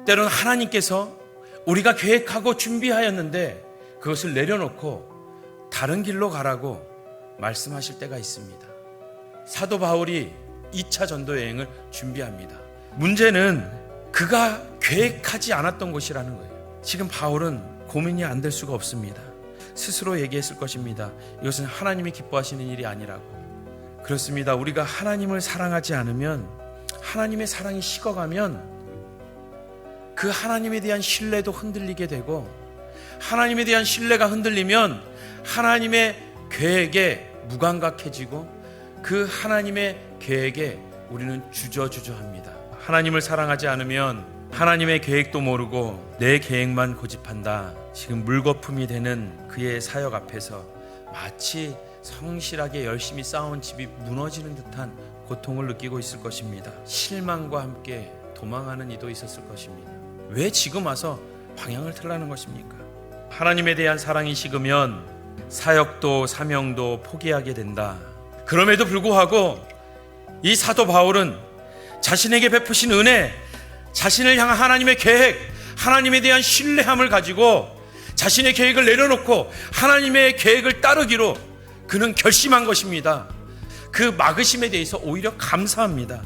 때로는 하나님께서 우리가 계획하고 준비하였는데 그것을 내려놓고 다른 길로 가라고 말씀하실 때가 있습니다. 사도 바울이 2차 전도 여행을 준비합니다. 문제는 그가 계획하지 않았던 곳이라는 거예요. 지금 바울은 고민이 안 될 수가 없습니다. 스스로 얘기했을 것입니다. 이것은 하나님이 기뻐하시는 일이 아니라고. 그렇습니다. 우리가 하나님을 사랑하지 않으면, 하나님의 사랑이 식어가면 그 하나님에 대한 신뢰도 흔들리게 되고, 하나님에 대한 신뢰가 흔들리면 하나님의 계획에 무감각해지고 그 하나님의 계획에 우리는 주저주저합니다. 하나님을 사랑하지 않으면 하나님의 계획도 모르고 내 계획만 고집한다. 지금 물거품이 되는 그의 사역 앞에서 마치 성실하게 열심히 쌓아온 집이 무너지는 듯한 고통을 느끼고 있을 것입니다. 실망과 함께 도망하는 이도 있었을 것입니다. 왜 지금 와서 방향을 틀라는 것입니까? 하나님에 대한 사랑이 식으면 사역도 사명도 포기하게 된다. 그럼에도 불구하고 이 사도 바울은 자신에게 베푸신 은혜, 자신을 향한 하나님의 계획, 하나님에 대한 신뢰함을 가지고 자신의 계획을 내려놓고 하나님의 계획을 따르기로 그는 결심한 것입니다. 그 막으심에 대해서 오히려 감사합니다.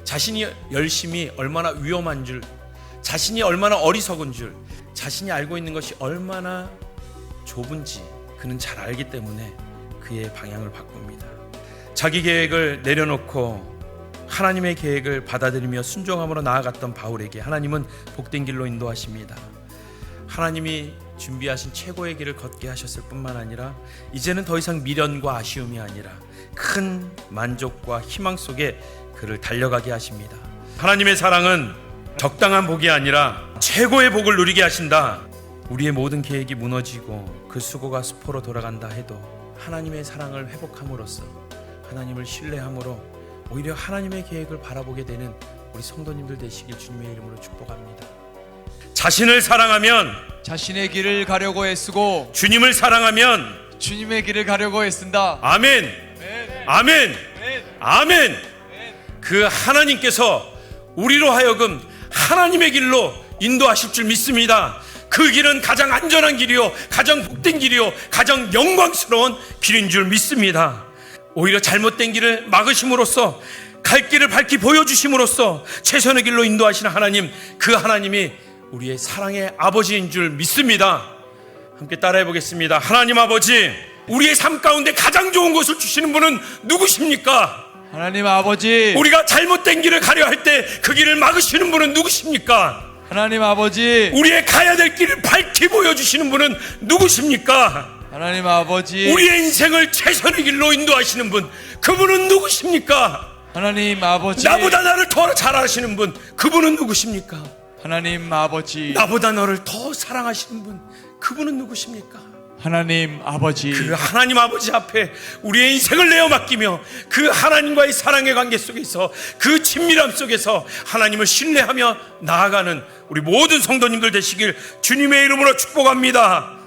자신이 열심히 얼마나 위험한 줄, 자신이 얼마나 어리석은 줄, 자신이 알고 있는 것이 얼마나 좁은지 그는 잘 알기 때문에 그의 방향을 바꿉니다. 자기 계획을 내려놓고 하나님의 계획을 받아들이며 순종함으로 나아갔던 바울에게 하나님은 복된 길로 인도하십니다. 하나님이 준비하신 최고의 길을 걷게 하셨을 뿐만 아니라 이제는 더 이상 미련과 아쉬움이 아니라 큰 만족과 희망 속에 그를 달려가게 하십니다. 하나님의 사랑은 적당한 복이 아니라 최고의 복을 누리게 하신다. 우리의 모든 계획이 무너지고 그 수고가 수포로 돌아간다 해도 하나님의 사랑을 회복함으로써 하나님을 신뢰함으로 오히려 하나님의 계획을 바라보게 되는 우리 성도님들 되시길 주님의 이름으로 축복합니다. 자신을 사랑하면 자신의 길을 가려고 애쓰고 주님을 사랑하면 주님의 길을 가려고 애쓴다. 아멘. 아멘. 아멘. 그 하나님께서 우리로 하여금 하나님의 길로 인도하실 줄 믿습니다. 그 길은 가장 안전한 길이요, 가장 복된 길이요, 가장 영광스러운 길인 줄 믿습니다. 오히려 잘못된 길을 막으심으로써 갈 길을 밝히 보여주심으로써 최선의 길로 인도하시는 하나님, 그 하나님이 우리의 사랑의 아버지인 줄 믿습니다. 함께 따라해 보겠습니다. 하나님 아버지, 우리의 삶 가운데 가장 좋은 것을 주시는 분은 누구십니까? 하나님 아버지, 우리가 잘못된 길을 가려 할 때 그 길을 막으시는 분은 누구십니까? 하나님 아버지, 우리의 가야 될 길을 밝히 보여주시는 분은 누구십니까? 하나님 아버지, 우리의 인생을 최선의 길로 인도하시는 분, 그분은 누구십니까? 하나님 아버지, 나보다 나를 더 잘 아시는 분, 그분은 누구십니까? 하나님 아버지, 나보다 너를 더 사랑하시는 분, 그분은 누구십니까? 하나님 아버지, 그 하나님 아버지 앞에 우리의 인생을 내어 맡기며 그 하나님과의 사랑의 관계 속에서, 그 친밀함 속에서 하나님을 신뢰하며 나아가는 우리 모든 성도님들 되시길 주님의 이름으로 축복합니다.